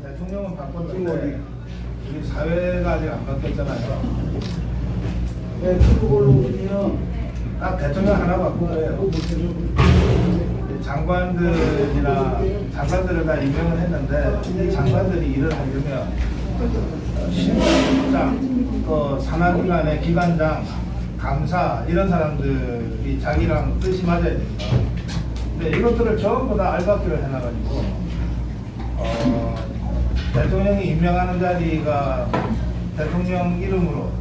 대통령은 바꿨는데 우리 사회가 아직 안 바뀌었잖아요. 네, 그걸로 보면 딱 대통령 하나 바꾸고 장관들을 다 임명을 했는데 이 장관들이 일을 하려면 실장, 산하기관의 기관장, 감사 이런 사람들이 자기랑 뜻이 맞아야 됩니다. 근데 이것들을 전부 다 알박기를 해놔가지고 대통령이 임명하는 자리가 대통령 이름으로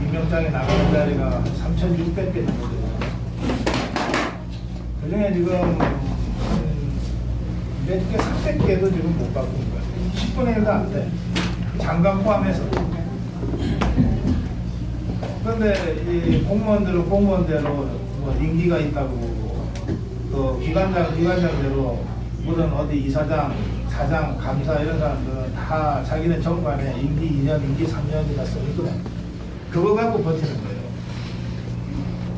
임명장에 나가는 자리가 한 3,600개 정도 돼요. 그 중에 지금 몇 개, 300개도 지금 못 바꾼 거예요. 10분의 1도 안 돼. 장관 포함해서. 그런데 이 공무원들은 공무원대로 뭐 임기가 있다고 보고, 또 기관장대로 무슨 어디 이사장, 사장, 감사 이런 사람들은 다 자기네 정관에 임기 2년, 임기 3년이나 써있거든. 그거 갖고 버티는 거예요.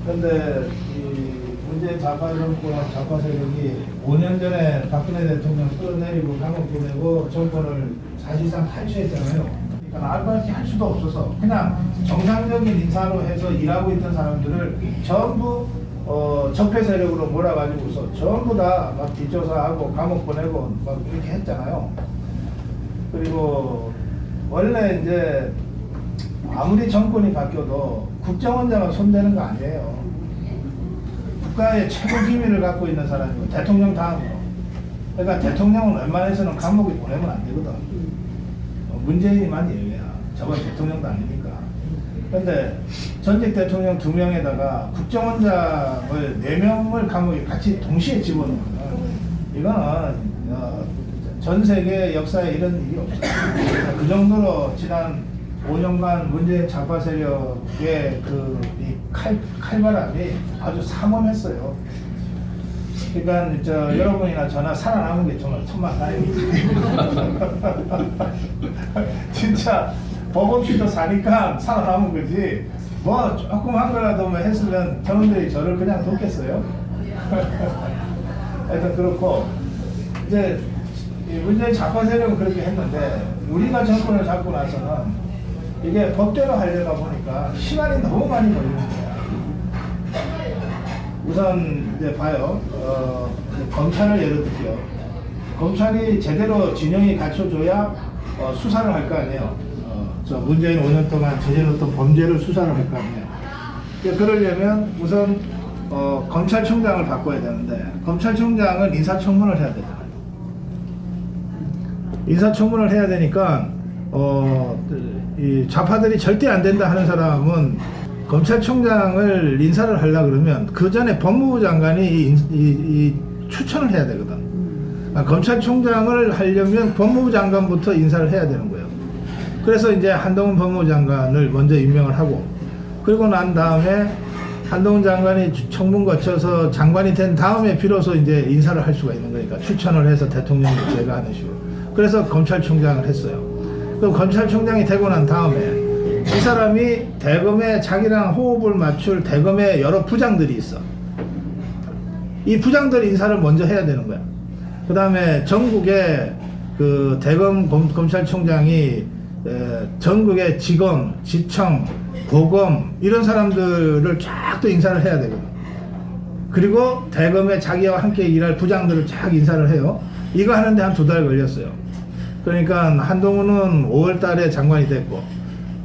그런데 이 문재인 좌파 정권, 좌파 세력이 5년 전에 박근혜 대통령 끌어내리고 감옥 보내고 정권을 사실상 탈취했잖아요. 그러니까 알바티 할 수도 없어서 그냥 정상적인 인사로 해서 일하고 있던 사람들을 전부 적폐 세력으로 몰아가지고서 전부 다 막 뒷조사하고 감옥 보내고 막 이렇게 했잖아요. 그리고 원래 이제 아무리 정권이 바뀌어도 국정원장은 손대는 거 아니에요. 국가의 최고 기밀을 갖고 있는 사람이고 대통령 다음으로. 그러니까 대통령은 웬만해서는 감옥에 보내면 안 되거든. 문재인이만 예외야. 저번 대통령도 아니니까. 그런데 전직 대통령 2명에다가 국정원장을 4명을 감옥에 같이 동시에 집어넣는 거는 이거는 전 세계 역사에 이런 일이 없어요. 그 정도로 지난 5년간 문재인 좌파 세력의 칼바람이 아주 삼엄했어요. 그러니까 여러분이나 저나 살아남은 게 정말 천만 다행이지. 진짜 법 없이도 사니까 살아남은 거지. 뭐 조금 한 거라도 뭐 했으면 저놈들이 저를 그냥 뒀겠어요. 하여튼 그렇고 이제 문재인 좌파 세력은 그렇게 했는데 우리가 정권을 잡고 나서는 이게 법대로 하려다 보니까 시간이 너무 많이 걸리는 거야. 우선 이제 봐요. 검찰을 예를 들게요. 검찰이 제대로 진영이 갖춰줘야 수사를 할 거 아니에요. 저 문재인 5년 동안 저질렀던 범죄를 수사를 할 거 아니에요. 그러려면 우선 검찰총장을 바꿔야 되는데 검찰총장은 인사청문을 해야 되잖아요. 인사청문을 해야 되니까 이 좌파들이 절대 안 된다 하는 사람은 검찰총장을 인사를 하려고 그러면 그 전에 법무부 장관이 이 추천을 해야 되거든. 검찰총장을 하려면 법무부 장관부터 인사를 해야 되는 거예요. 그래서 이제 한동훈 법무부 장관을 먼저 임명을 하고 그리고 난 다음에 한동훈 장관이 청문 거쳐서 장관이 된 다음에 비로소 이제 인사를 할 수가 있는 거니까 추천을 해서 대통령이 제거하는 식으로. 그래서 검찰총장을 했어요. 그럼 검찰총장이 되고 난 다음에 이 사람이 대검에 자기랑 호흡을 맞출 대검에 여러 부장들이 있어. 이 부장들 인사를 먼저 해야 되는 거야. 그 다음에 전국에 그 대검 검찰총장이 전국의 지검, 지청, 고검 이런 사람들을 쫙 또 인사를 해야 되거든. 그리고 대검에 자기와 함께 일할 부장들을 쫙 인사를 해요. 이거 하는데 한 2달 걸렸어요. 그러니까 한동훈은 5월 달에 장관이 됐고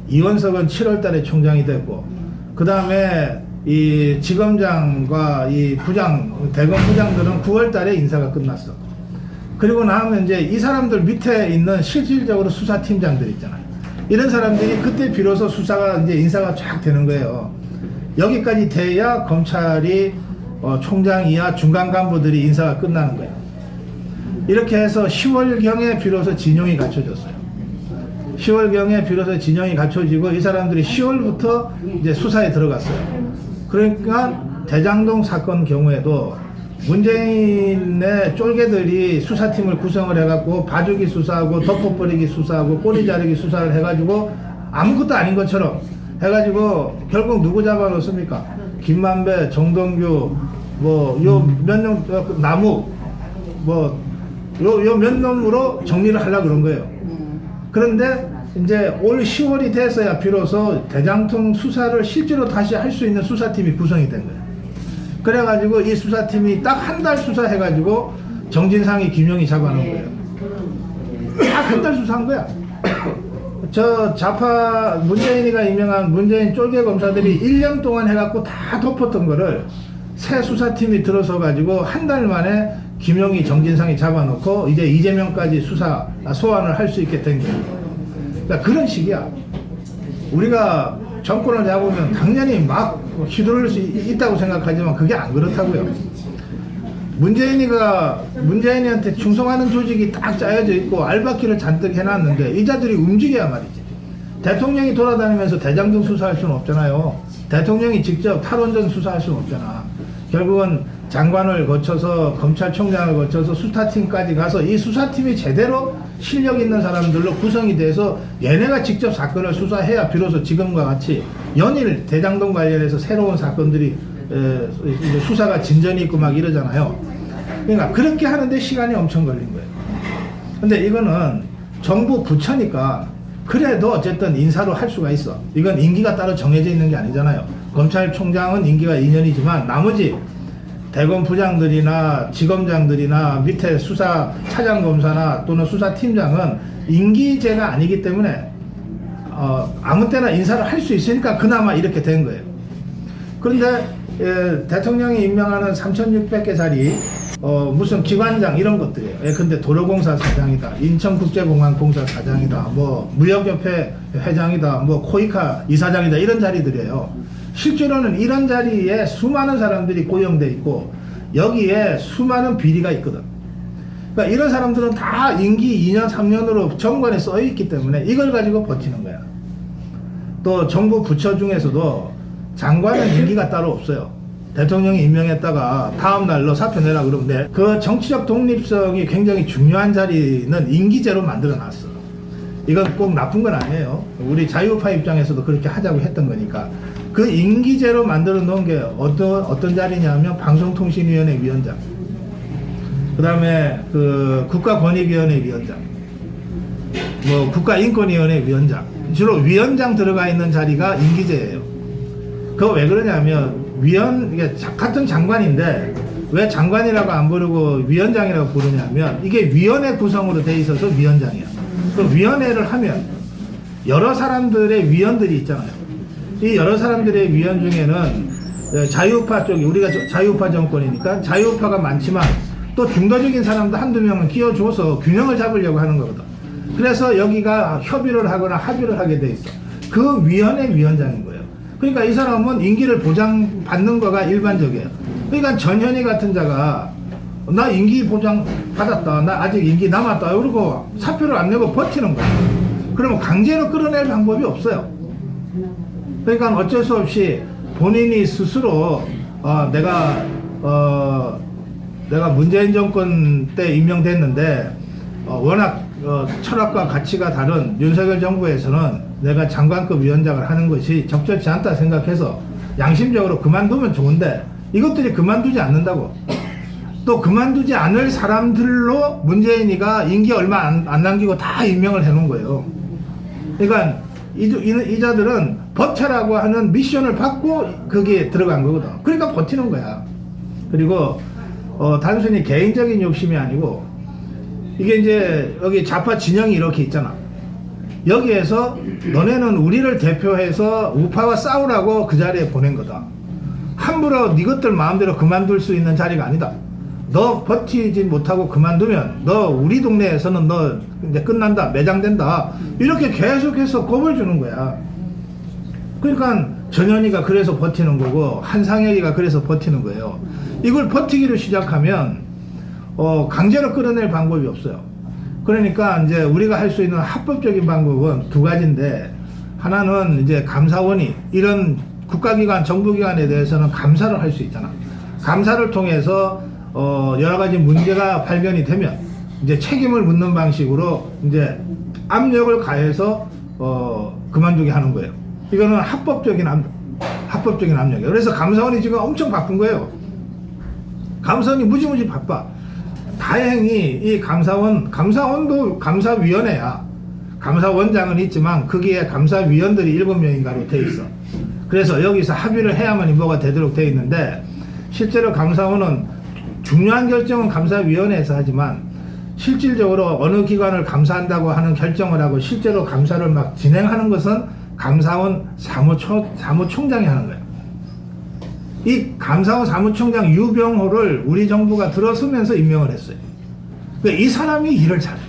이원석은 7월 달에 총장이 됐고 그 다음에 이 지검장과 이 대검 부장들은 9월 달에 인사가 끝났어. 그리고 나면 이제 이 사람들 밑에 있는 실질적으로 수사팀장들 있잖아요. 이런 사람들이 그때 비로소 수사가 이제 인사가 쫙 되는 거예요. 여기까지 돼야 검찰이 총장 이하 중간 간부들이 인사가 끝나는 거예요. 이렇게 해서 10월경에 비로소 진영이 갖춰졌어요. 10월경에 비로소 진영이 갖춰지고 이 사람들이 10월부터 이제 수사에 들어갔어요. 그러니까 대장동 사건 경우에도 문재인의 쫄개들이 수사팀을 구성을 해갖고 봐주기 수사하고 덮어버리기 수사하고 꼬리 자르기 수사를 해가지고 아무것도 아닌 것처럼 해가지고 결국 누구 잡아놓습니까? 김만배, 정동규, 뭐 요 몇 년 남욱, 뭐 요 몇 놈으로 정리를 하려고 그런 거예요. 그런데 이제 올 10월이 돼서야 비로소 대장동 수사를 실제로 다시 할 수 있는 수사팀이 구성이 된 거예요. 그래가지고 이 수사팀이 딱 한 달 수사해가지고 정진상이 김영희 잡아놓은 거예요. 딱 한 달 수사한 거야. 저 좌파 문재인이가 임명한 문재인 쫄개 검사들이 1년 동안 해갖고 다 덮었던 거를 새 수사팀이 들어서 가지고 한 달 만에 김영희, 정진상이 잡아놓고 이제 이재명까지 소환을 할 수 있게 된 거예요. 그러니까 그런 식이야. 우리가 정권을 잡으면 당연히 막 휘두를 수 있다고 생각하지만 그게 안 그렇다고요. 문재인이한테 충성하는 조직이 딱 짜여져 있고 알바키를 잔뜩 해놨는데 이 자들이 움직여야 말이지. 대통령이 돌아다니면서 대장동 수사할 수는 없잖아요. 대통령이 직접 탈원전 수사할 수는 없잖아. 결국은 장관을 거쳐서 검찰총장을 거쳐서 수사팀까지 가서 이 수사팀이 제대로 실력 있는 사람들로 구성이 돼서 얘네가 직접 사건을 수사해야 비로소 지금과 같이 연일 대장동 관련해서 새로운 사건들이 수사가 진전이 있고 막 이러잖아요. 그러니까 그렇게 하는데 시간이 엄청 걸린 거예요. 근데 이거는 정부 부처니까 그래도 어쨌든 인사로 할 수가 있어. 이건 임기가 따로 정해져 있는 게 아니잖아요. 검찰총장은 임기가 2년이지만 나머지 대검 부장들이나 지검장들이나 밑에 수사 차장검사나 또는 수사팀장은 임기제가 아니기 때문에 아무 때나 인사를 할 수 있으니까 그나마 이렇게 된 거예요. 그런데 대통령이 임명하는 3,600개짜리 무슨 기관장 이런 것들이에요. 근데 도로공사 사장이다, 인천국제공항공사 사장이다, 뭐 무역협회 회장이다, 뭐 코이카 이사장이다 이런 자리들이에요. 실제로는 이런 자리에 수많은 사람들이 고용돼 있고 여기에 수많은 비리가 있거든. 그러니까 이런 사람들은 다 임기 2년 3년으로 정관에 써 있기 때문에 이걸 가지고 버티는 거야. 또 정부 부처 중에서도 장관은 임기가 따로 없어요. 대통령이 임명했다가 다음 날로 사표 내라 그러면 그 정치적 독립성이 굉장히 중요한 자리는 임기제로 만들어 놨어. 이건 꼭 나쁜 건 아니에요. 우리 자유파 입장에서도 그렇게 하자고 했던 거니까. 그 임기제로 만들어 놓은 게 어떤 자리냐면 방송통신위원회 위원장, 그 다음에 그 국가권익위원회 위원장, 뭐 국가인권위원회 위원장, 주로 위원장 들어가 있는 자리가 임기제예요. 그거 왜 그러냐면 이게 같은 장관인데 왜 장관이라고 안 부르고 위원장이라고 부르냐면 이게 위원회 구성으로 돼 있어서 위원장이야. 그 위원회를 하면 여러 사람들의 위원들이 있잖아요. 이 여러 사람들의 위원 중에는 자유파 쪽이, 우리가 자유파 정권이니까 자유파가 많지만 또 중도적인 사람도 한두 명은 끼워줘서 균형을 잡으려고 하는 거거든. 그래서 여기가 협의를 하거나 합의를 하게 돼 있어. 그 위원회 위원장인 거예요. 그러니까 이 사람은 임기를 보장받는 거가 일반적이에요. 그러니까 전현희 같은 자가 나 임기 보장 받았다, 나 아직 임기 남았다 그러고 사표를 안 내고 버티는 거야. 그러면 강제로 끌어낼 방법이 없어요. 그러니까 어쩔 수 없이 본인이 스스로 내가 문재인 정권 때 임명됐는데 워낙 철학과 가치가 다른 윤석열 정부에서는 내가 장관급 위원장을 하는 것이 적절치 않다 생각해서 양심적으로 그만두면 좋은데 이것들이 그만두지 않는다고. 또 그만두지 않을 사람들로 문재인이가 임기 얼마 안 남기고 다 임명을 해놓은 거예요. 그러니까 이 자들은 버텨라고 하는 미션을 받고 거기에 들어간 거거든. 그러니까 버티는 거야. 그리고 단순히 개인적인 욕심이 아니고 이게 이제 여기 좌파 진영이 이렇게 있잖아. 여기에서 너네는 우리를 대표해서 우파와 싸우라고 그 자리에 보낸 거다. 함부로 네 것들 마음대로 그만둘 수 있는 자리가 아니다. 너 버티지 못하고 그만두면 너 우리 동네에서는 너 이제 끝난다, 매장된다, 이렇게 계속해서 겁을 주는 거야. 그러니까 전현희가 그래서 버티는 거고 한상혁이가 그래서 버티는 거예요. 이걸 버티기로 시작하면 강제로 끌어낼 방법이 없어요. 그러니까 이제 우리가 할 수 있는 합법적인 방법은 두 가지인데, 하나는 이제 감사원이 이런 국가기관, 정부기관에 대해서는 감사를 할 수 있잖아. 감사를 통해서 여러 가지 문제가 발견이 되면 이제 책임을 묻는 방식으로 이제 압력을 가해서 그만두게 하는 거예요. 이거는 합법적인 압력이에요. 그래서 감사원이 지금 엄청 바쁜 거예요. 감사원이 무지무지 바빠. 다행히 이 감사원도 감사위원회야. 감사원장은 있지만 거기에 감사위원들이 7명인가로 돼 있어. 그래서 여기서 합의를 해야만이 뭐가 되도록 돼 있는데, 실제로 감사원은 중요한 결정은 감사위원회에서 하지만 실질적으로 어느 기관을 감사한다고 하는 결정을 하고 실제로 감사를 막 진행하는 것은 감사원 사무총장이 하는 거예요. 이 감사원 사무총장 유병호를 우리 정부가 들어서면서 임명을 했어요. 그러니까 이 사람이 일을 잘해요.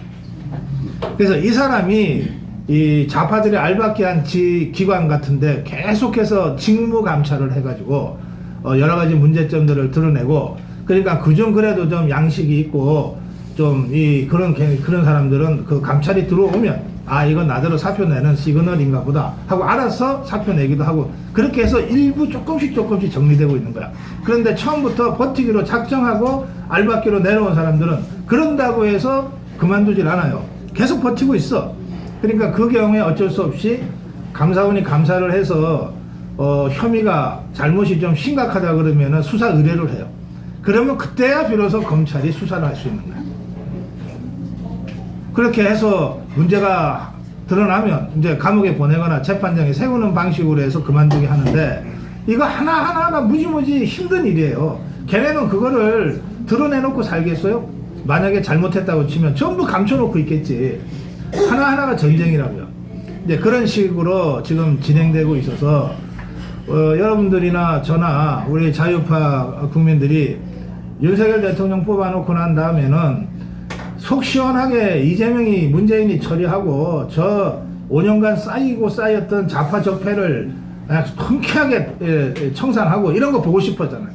그래서 이 사람이 이 좌파들이 알박기한 기관 같은데 계속해서 직무 감찰을 해가지고 여러 가지 문제점들을 드러내고, 그러니까 그중 그래도 좀 양식이 있고 좀 그런 사람들은 그 감찰이 들어오면 아, 이건 나대로 사표 내는 시그널인가 보다 하고 알아서 사표 내기도 하고, 그렇게 해서 일부 조금씩 정리되고 있는 거야. 그런데 처음부터 버티기로 작정하고 알박기로 내려온 사람들은 그런다고 해서 그만두질 않아요. 계속 버티고 있어. 그러니까 그 경우에 어쩔 수 없이 감사원이 감사를 해서 혐의가 잘못이 좀 심각하다 그러면은 수사 의뢰를 해요. 그러면 그때야 비로소 검찰이 수사를 할 수 있는 거야. 그렇게 해서 문제가 드러나면 이제 감옥에 보내거나 재판장에 세우는 방식으로 해서 그만두게 하는데, 이거 하나하나가 무지무지 힘든 일이에요. 걔네는 그거를 드러내놓고 살겠어요? 만약에 잘못했다고 치면 전부 감춰놓고 있겠지. 하나하나가 전쟁이라고요. 이제 그런 식으로 지금 진행되고 있어서 여러분들이나 저나 우리 자유파 국민들이 윤석열 대통령 뽑아놓고 난 다음에는 속 시원하게 이재명이 문재인이 처리하고 저 5년간 쌓였던 좌파 적폐를 그냥 통쾌하게 청산하고 이런 거 보고 싶었잖아요.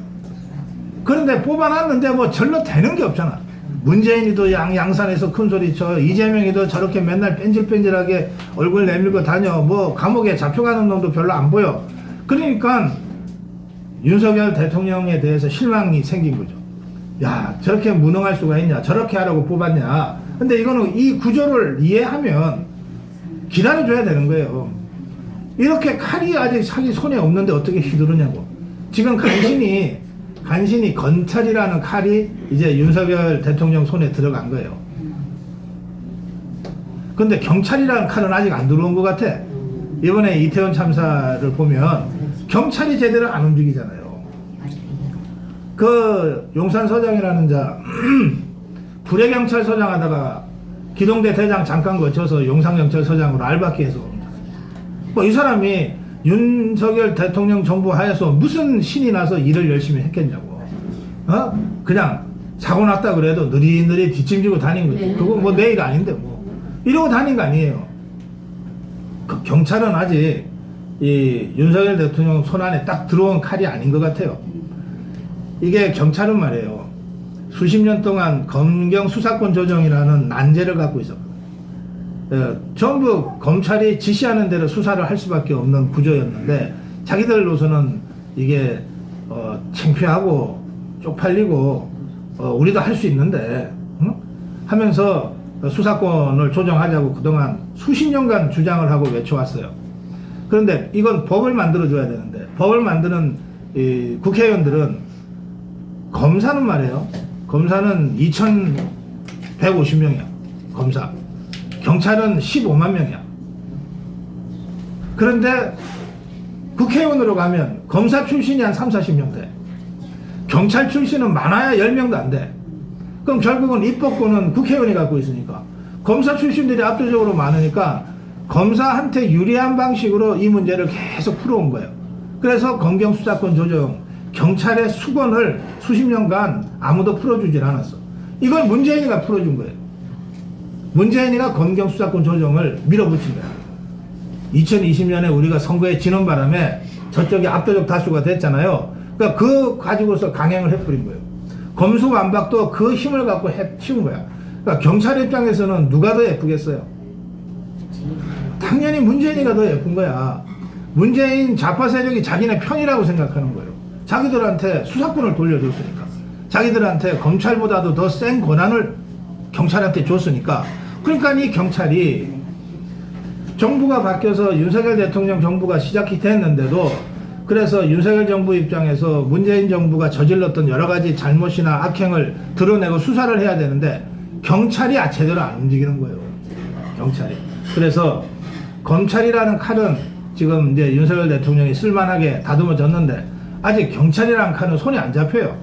그런데 뽑아놨는데 뭐 절로 되는 게 없잖아. 문재인이도 양산에서 큰소리 쳐, 이재명이도 저렇게 맨날 뺀질뺀질하게 얼굴 내밀고 다녀, 뭐 감옥에 잡혀가는 놈도 별로 안 보여. 그러니까 윤석열 대통령에 대해서 실망이 생긴 거죠. 야, 저렇게 무능할 수가 있냐, 저렇게 하라고 뽑았냐. 근데 이거는 이 구조를 이해하면 기다려줘야 되는 거예요. 이렇게 칼이 아직 자기 손에 없는데 어떻게 휘두르냐고. 지금 간신히 검찰이라는 칼이 이제 윤석열 대통령 손에 들어간 거예요. 근데 경찰이라는 칼은 아직 안 들어온 것 같아. 이번에 이태원 참사를 보면 경찰이 제대로 안 움직이잖아요. 그 용산서장이라는 자 부대경찰서장 하다가 기동대 대장 잠깐 거쳐서 용산경찰서장으로 알박기해서 뭐 이 사람이 윤석열 대통령 정부 하에서 무슨 신이 나서 일을 열심히 했겠냐고. 그냥 사고 났다 그래도 느릿느릿 뒷짐지고 다닌 거지. 그거 뭐 내일 아닌데 뭐 이러고 다닌 거 아니에요. 그 경찰은 아직 이 윤석열 대통령 손 안에 딱 들어온 칼이 아닌 것 같아요. 이게 경찰은 말이에요, 수십 년 동안 검경 수사권 조정이라는 난제를 갖고 있었고, 전부 검찰이 지시하는 대로 수사를 할 수밖에 없는 구조였는데, 자기들로서는 이게 창피하고 쪽팔리고 우리도 할 수 있는데 하면서 수사권을 조정하자고 그동안 수십 년간 주장을 하고 외쳐왔어요. 그런데 이건 법을 만들어줘야 되는데, 법을 만드는 이 국회의원들은, 검사는 말이에요, 검사는 2,150명이야 검사. 경찰은 15만 명이야. 그런데 국회의원으로 가면 검사 출신이 한 30-40명 돼. 경찰 출신은 많아야 10명도 안 돼. 그럼 결국은 입법권은 국회의원이 갖고 있으니까 검사 출신들이 압도적으로 많으니까 검사한테 유리한 방식으로 이 문제를 계속 풀어온 거예요. 그래서 검경 수사권 조정, 경찰의 수권을 수십 년간 아무도 풀어주질 않았어. 이걸 문재인이가 풀어준 거예요. 문재인이가 검경 수사권 조정을 밀어붙인 거야. 2020년에 우리가 선거에 지는 바람에 저쪽이 압도적 다수가 됐잖아요. 그러니까 그 가지고서 강행을 해버린 거예요. 검수완박도 그 힘을 갖고 치운 거야. 그러니까 경찰 입장에서는 누가 더 예쁘겠어요? 당연히 문재인이가 더 예쁜 거야. 문재인 좌파 세력이 자기네 편이라고 생각하는 거예요. 자기들한테 수사권을 돌려줬으니까, 자기들한테 검찰보다도 더 센 권한을 경찰한테 줬으니까. 그러니까 이 경찰이 정부가 바뀌어서 윤석열 대통령 정부가 시작이 됐는데도 그래서 윤석열 정부 입장에서 문재인 정부가 저질렀던 여러 가지 잘못이나 악행을 드러내고 수사를 해야 되는데 경찰이 제대로 안 움직이는 거예요. 경찰이. 그래서 검찰이라는 칼은 지금 이제 윤석열 대통령이 쓸만하게 다듬어졌는데 아직 경찰이라는 칼은 손에 안 잡혀요.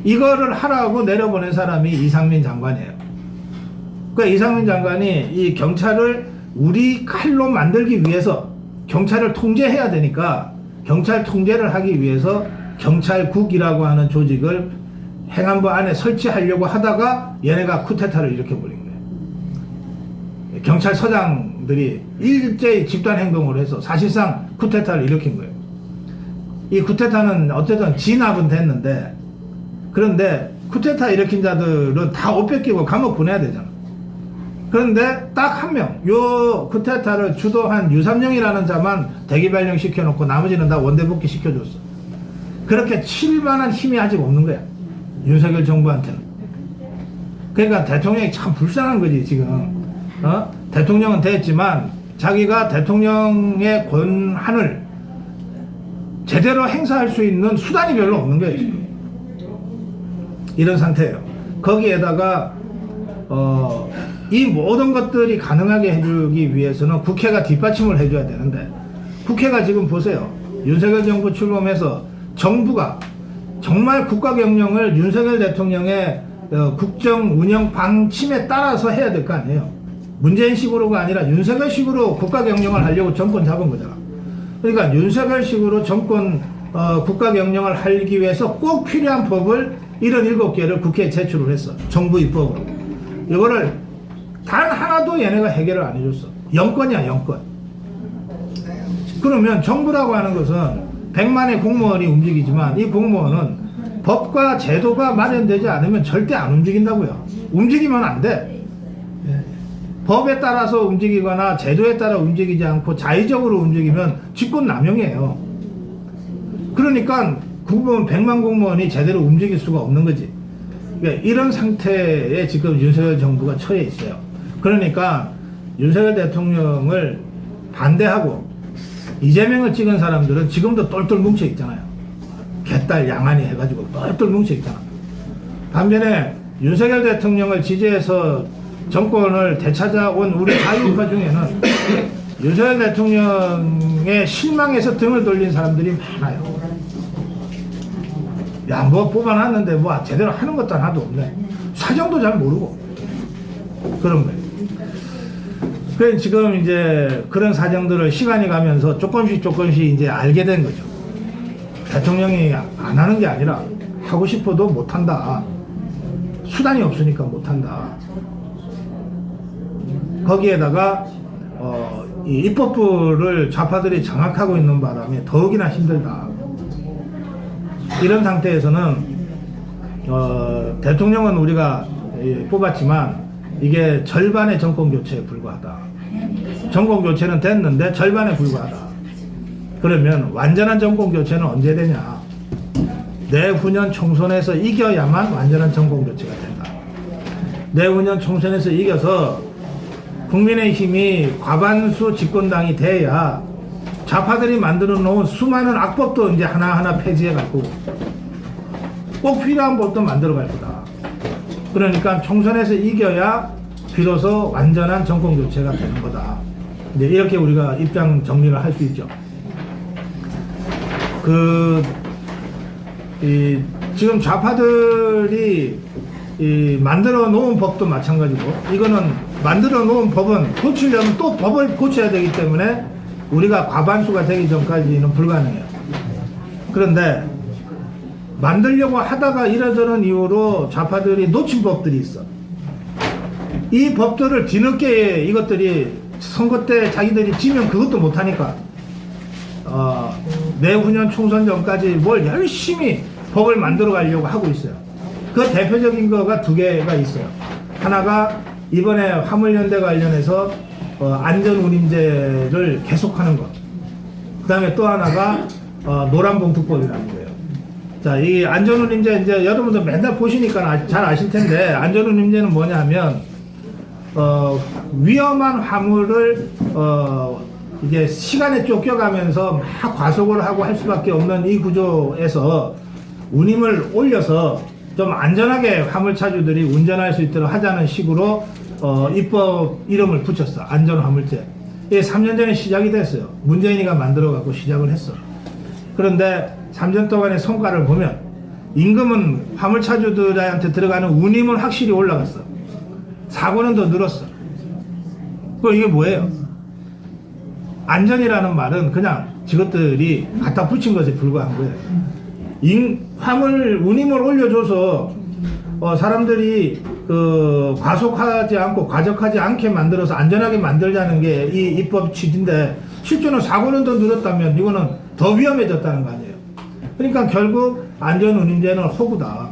이거를 하라고 내려보낸 사람이 이상민 장관이에요. 그러니까 이상민 장관이 이 경찰을 우리 칼로 만들기 위해서 경찰을 통제해야 되니까 경찰 통제를 하기 위해서 경찰국이라고 하는 조직을 행안부 안에 설치하려고 하다가 얘네가 쿠데타를 일으켜버린 거예요. 경찰서장들이 일제히 집단 행동을 해서 사실상 쿠데타를 일으킨 거예요. 이 쿠데타는 어쨌든 진압은 됐는데 그런데 쿠데타 일으킨 자들은 다 옷 뺏기고 감옥 보내야 되잖아. 그런데 딱 한 명, 요 쿠데타를 주도한 유삼영이라는 자만 대기 발령 시켜놓고 나머지는 다 원대복귀 시켜줬어. 그렇게 칠 만한 힘이 아직 없는 거야. 윤석열 정부한테는. 그러니까 대통령이 참 불쌍한 거지, 지금. 대통령은 됐지만 자기가 대통령의 권한을 제대로 행사할 수 있는 수단이 별로 없는 거예요, 지금. 이런 상태예요. 거기에다가, 이 모든 것들이 가능하게 해주기 위해서는 국회가 뒷받침을 해줘야 되는데 국회가 지금 보세요. 윤석열 정부 출범해서 정부가 정말 국가경영을 윤석열 대통령의 국정 운영 방침에 따라서 해야 될 거 아니에요. 문재인식으로가 아니라 윤석열식으로 국가경영을 하려고 정권 잡은 거잖아. 그러니까 윤석열식으로 정권 국가경영을 하기 위해서 꼭 필요한 법을 77개를 국회에 제출을 했어. 정부 입법으로. 이거를 단 하나도 얘네가 해결을 안 해줬어. 영권이야, 영권. 그러면 정부라고 하는 것은 100만의 공무원이 움직이지만 이 공무원은 법과 제도가 마련되지 않으면 절대 안 움직인다고요. 움직이면 안 돼. 법에 따라서 움직이거나 제도에 따라 움직이지 않고 자의적으로 움직이면 직권남용이에요. 그러니까 국무원 100만 공무원이 제대로 움직일 수가 없는 거지. 그러니까 이런 상태에 지금 윤석열 정부가 처해 있어요. 그러니까 윤석열 대통령을 반대하고 이재명을 찍은 사람들은 지금도 똘똘 뭉쳐 있잖아요. 개딸 양아니 해가지고 똘똘 뭉쳐 있잖아. 반면에 윤석열 대통령을 지지해서 정권을 되찾아온 우리 자유파 중에는 윤석열 대통령의 실망에서 등을 돌린 사람들이 많아요. 야, 뭐 뽑아놨는데 뭐 제대로 하는 것도 하나도 없네. 사정도 잘 모르고 그런 거예요. 그래서 지금 이제 그런 사정들을 시간이 가면서 조금씩 이제 알게 된 거죠. 대통령이 안 하는 게 아니라 하고 싶어도 못 한다. 수단이 없으니까 못 한다. 거기에다가 이 입법부를 좌파들이 장악하고 있는 바람에 더욱이나 힘들다. 이런 상태에서는 대통령은 우리가 뽑았지만 이게 절반의 정권 교체에 불과하다. 정권 교체는 됐는데 절반에 불과하다. 그러면 완전한 정권 교체는 언제 되냐? 내후년 총선에서 이겨야만 완전한 정권 교체가 된다. 내후년 총선에서 이겨서 국민의힘이 과반수 집권당이 돼야 좌파들이 만들어 놓은 수많은 악법도 이제 하나하나 폐지해 갈 거고 꼭 필요한 법도 만들어 갈 거다. 그러니까 총선에서 이겨야 비로소 완전한 정권 교체가 되는 거다. 이제 이렇게 우리가 입장 정리를 할 수 있죠. 지금 좌파들이 만들어 놓은 법도 마찬가지고 이거는 만들어 놓은 법은 고치려면 또 법을 고쳐야 되기 때문에 우리가 과반수가 되기 전까지는 불가능해요. 그런데 만들려고 하다가 이러저런 이유로 좌파들이 놓친 법들이 있어. 이 법들을 뒤늦게 이것들이 선거 때 자기들이 지면 그것도 못하니까 내후년 총선 전까지 뭘 열심히 법을 만들어 가려고 하고 있어요. 그 대표적인 거가 두 개가 있어요. 하나가 이번에 화물연대 관련해서 안전운임제를 계속하는 것. 그 다음에 또 하나가 노란봉투법이라는 거예요. 자, 이 안전운임제 이제 여러분들 맨날 보시니까 잘 아실 텐데 안전운임제는 뭐냐 하면 위험한 화물을 이게 시간에 쫓겨가면서 막 과속을 하고 할 수밖에 없는 이 구조에서 운임을 올려서 좀 안전하게 화물차주들이 운전할 수 있도록 하자는 식으로 입법 이름을 붙였어. 안전화물제. 이게 3년 전에 시작이 됐어요. 문재인이가 만들어갖고 시작을 했어. 그런데 3년 동안의 성과를 보면 임금은 화물차주들한테 들어가는 운임은 확실히 올라갔어. 사고는 더 늘었어. 이게 뭐예요? 안전이라는 말은 그냥 저것들이 갖다 붙인 것에 불과한 거예요. 화물 운임을 올려줘서 사람들이 과속하지 않고 과적하지 않게 만들어서 안전하게 만들자는 게 이 입법 취지인데 실제로 사고는 더 늘었다면 이거는 더 위험해졌다는 거 아니에요. 그러니까 결국 안전운임제는 허구다.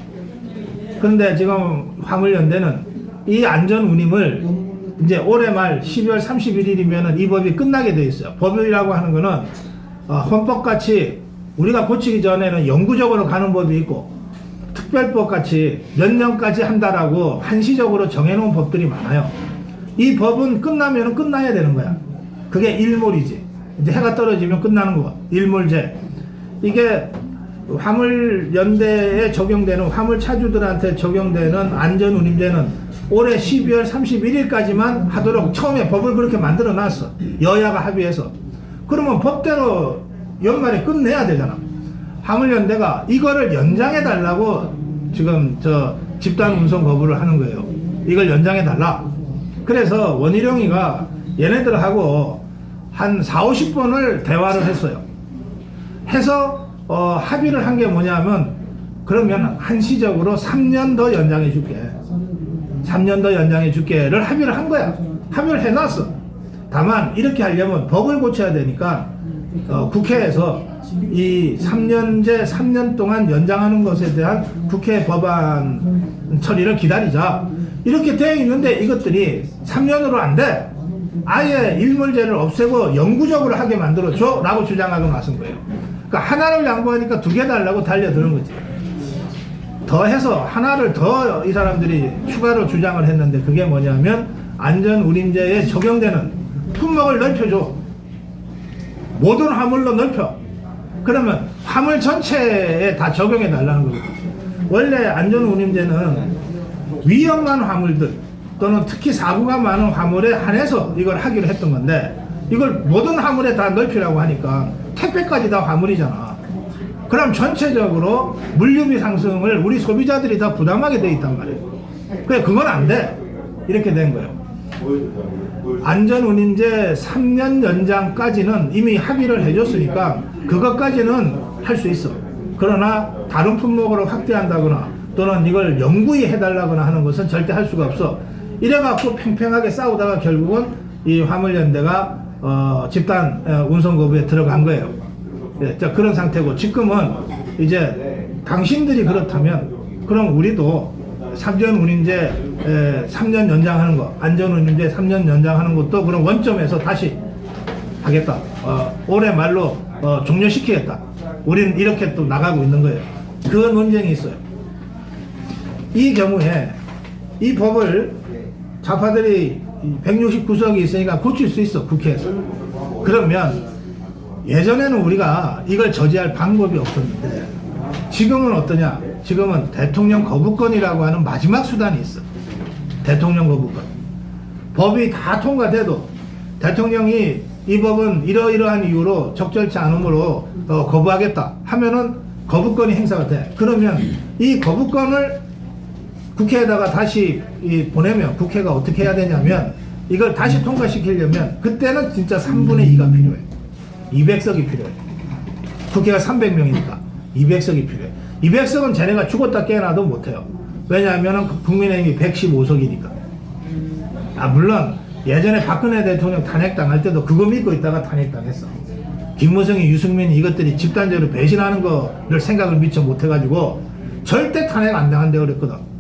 그런데 지금 화물연대는 이 안전운임을 이제 올해 말 12월 31일이면 이 법이 끝나게 돼 있어요. 법이라고 하는 거는 헌법같이 우리가 고치기 전에는 영구적으로 가는 법이 있고 특별법 같이 몇 년까지 한다라고 한시적으로 정해놓은 법들이 많아요. 이 법은 끝나면 끝나야 되는 거야. 그게 일몰이지. 이제 해가 떨어지면 끝나는 거. 일몰제. 이게 화물연대에 적용되는 화물차주들한테 적용되는 안전운임제는 올해 12월 31일까지만 하도록 처음에 법을 그렇게 만들어 놨어. 여야가 합의해서. 그러면 법대로 연말에 끝내야 되잖아. 화물연대가 이거를 연장해 달라고 지금 집단 운송 거부를 하는 거예요. 이걸 연장해 달라. 그래서 원희룡이가 얘네들하고 한 4, 50번을 대화를 했어요. 해서 합의를 한 게 뭐냐면 그러면 한시적으로 3년 더 연장해 줄게. 3년 더 연장해 줄게를 합의를 한 거야. 합의를 해놨어. 다만 이렇게 하려면 법을 고쳐야 되니까 국회에서 이 3년제 3년 동안 연장하는 것에 대한 국회 법안 처리를 기다리자. 이렇게 되어 있는데 이것들이 3년으로 안 돼. 아예 일몰제를 없애고 영구적으로 하게 만들어줘 라고 주장하고 나선 거예요. 그러니까 하나를 양보하니까 두 개 달라고 달려드는 거지. 더해서 하나를 더 이 사람들이 추가로 주장을 했는데 그게 뭐냐면 안전운임제에 적용되는 품목을 넓혀줘. 모든 화물로 넓혀. 그러면 화물 전체에 다 적용해 달라는 거거든. 원래 안전운임제는 위험한 화물들 또는 특히 사고가 많은 화물에 한해서 이걸 하기로 했던 건데 이걸 모든 화물에 다 넓히라고 하니까 택배까지 다 화물이잖아. 그럼 전체적으로 물류비 상승을 우리 소비자들이 다 부담하게 돼 있단 말이에요. 그래 그건 안 돼. 이렇게 된 거예요. 안전운임제 3년 연장까지는 이미 합의를 해줬으니까 그것까지는 할 수 있어. 그러나 다른 품목으로 확대한다거나 또는 이걸 영구히 해달라거나 하는 것은 절대 할 수가 없어. 이래갖고 팽팽하게 싸우다가 결국은 이 화물연대가 집단 운송거부에 들어간 거예요. 네, 자, 그런 상태고 지금은 이제 당신들이 그렇다면 그럼 우리도 3년 운임제 3년 연장하는 거, 안전운임제 3년 연장하는 것도 그런 원점에서 다시 하겠다. 올해 말로 종료시키겠다. 우리는 이렇게 또 나가고 있는 거예요. 그 논쟁이 있어요. 이 경우에 이 법을 좌파들이 169석이 있으니까 고칠 수 있어, 국회에서. 그러면 예전에는 우리가 이걸 저지할 방법이 없었는데 지금은 어떠냐? 지금은 대통령 거부권이라고 하는 마지막 수단이 있어. 대통령 거부권. 법이 다 통과돼도 대통령이 이 법은 이러이러한 이유로 적절치 않으므로 거부하겠다 하면은 거부권이 행사가 돼. 그러면 이 거부권을 국회에다가 다시 보내면 국회가 어떻게 해야 되냐면 이걸 다시 통과시키려면 그때는 진짜 3분의 2가 필요해. 200석이 필요해. 국회가 300명이니까 200석이 필요해. 200석은 쟤네가 죽었다 깨어나도 못해요. 왜냐하면 국민의힘이 115석이니까. 물론 예전에 박근혜 대통령 탄핵당할 때도 그거 믿고 있다가 탄핵당했어. 김무성이 유승민이 이것들이 집단적으로 배신하는 거를 생각을 미처 못해가지고 절대 탄핵 안 당한다고 그랬거든.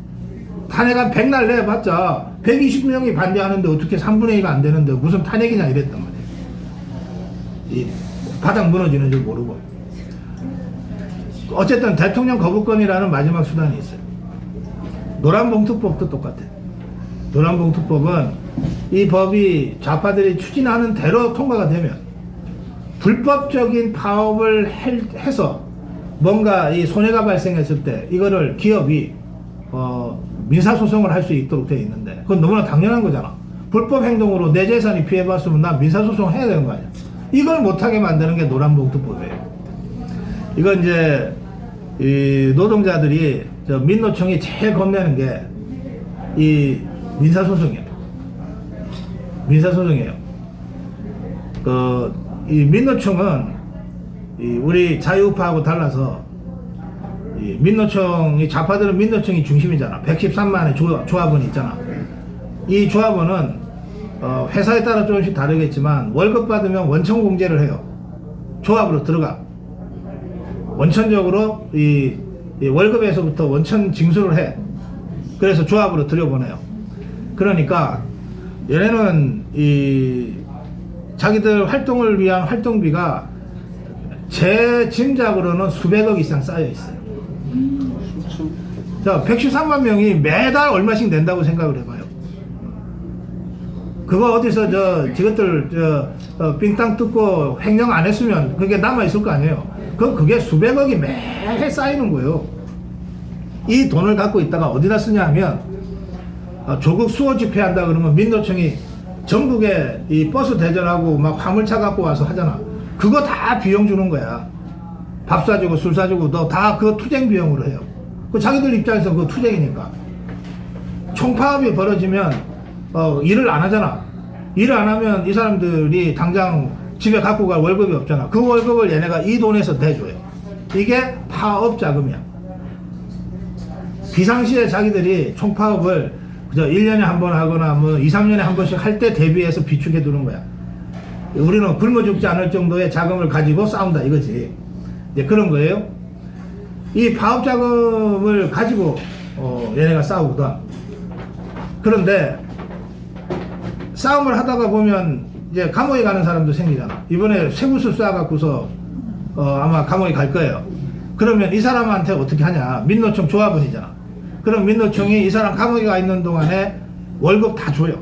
탄핵 한 100날 내봤자 120명이 반대하는데 어떻게 3분의 2가 안 되는데 무슨 탄핵이냐 이랬단 말이에요. 이 바닥 무너지는 줄 모르고. 어쨌든 대통령 거부권이라는 마지막 수단이 있어요. 노란봉투법도 똑같아. 노란봉투법은 이 법이 좌파들이 추진하는 대로 통과가 되면 불법적인 파업을 해서 뭔가 이 손해가 발생했을 때 이거를 기업이 민사소송을 할 수 있도록 되어 있는데 그건 너무나 당연한 거잖아. 불법 행동으로 내 재산이 피해봤으면 나 민사소송 해야 되는 거 아니야. 이걸 못하게 만드는 게 노란봉투법이에요. 이건 이제 이 노동자들이 민노총이 제일 겁내는 게 이 민사소송이에요. 민사소송이에요. 이 민노총은 우리 자유우파하고 달라서 이 민노총이 좌파들은 민노총이 중심이잖아. 113만의 조합원이 있잖아. 이 조합원은 회사에 따라 조금씩 다르겠지만 월급 받으면 원천 공제를 해요. 조합으로 들어가. 원천적으로 이 월급에서부터 원천 징수를 해. 그래서 조합으로 들여보내요. 그러니까 얘네는 이 자기들 활동을 위한 활동비가 제 짐작으로는 수백억 이상 쌓여 있어요. 자, 113만 명이 매달 얼마씩 낸다고 생각을 해봐요. 그거 어디서 저것들 삥땅 뜯고 횡령 안 했으면 그게 남아있을 거 아니에요. 그게 수백억이 매해 쌓이는 거예요. 이 돈을 갖고 있다가 어디다 쓰냐 하면 조국 수호 집회 한다 그러면 민노총이 전국에 이 버스 대절하고 막 화물차 갖고 와서 하잖아. 그거 다 비용 주는 거야. 밥 사주고 술 사주고 너 다 그거 투쟁 비용으로 해요. 그 자기들 입장에서 그거 투쟁이니까. 총파업이 벌어지면 일을 안 하잖아. 일을 안 하면 이 사람들이 당장 집에 갖고 갈 월급이 없잖아. 그 월급을 얘네가 이 돈에서 내줘요. 이게 파업 자금이야. 비상시에 자기들이 총파업을 1년에 한 번 하거나 뭐 2, 3년에 한 번씩 할 때 대비해서 비축해 두는 거야. 우리는 굶어 죽지 않을 정도의 자금을 가지고 싸운다 이거지. 이제 그런 거예요. 이 파업 자금을 가지고 얘네가 싸우거든. 그런데 싸움을 하다가 보면 이제 감옥에 가는 사람도 생기잖아. 이번에 쇠구슬 쏴갖고서 아마 감옥에 갈 거예요. 그러면 이 사람한테 어떻게 하냐. 민노총 조합원이잖아. 그럼 민노총이 이 사람 감옥에 가 있는 동안에 월급 다 줘요.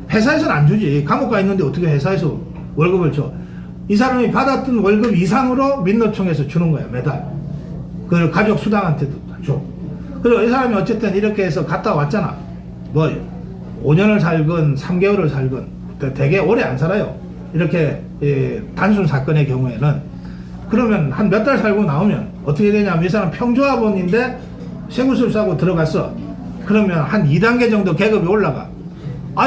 회사에서는 안 주지. 감옥 가 있는데 어떻게 회사에서 월급을 줘. 이 사람이 받았던 월급 이상으로 민노총에서 주는 거야 매달. 그걸 가족 수당한테도 줘. 그리고 이 사람이 어쨌든 이렇게 해서 갔다 왔잖아. 뭐 5년을 살건 3개월을 살건 되게 오래 안 살아요. 이렇게 단순 사건의 경우에는. 그러면 한 몇 달 살고 나오면 어떻게 되냐면 이 사람 평조합원인데 쇠구슬 싸고 들어갔어. 그러면 한 2단계 정도 계급이 올라가.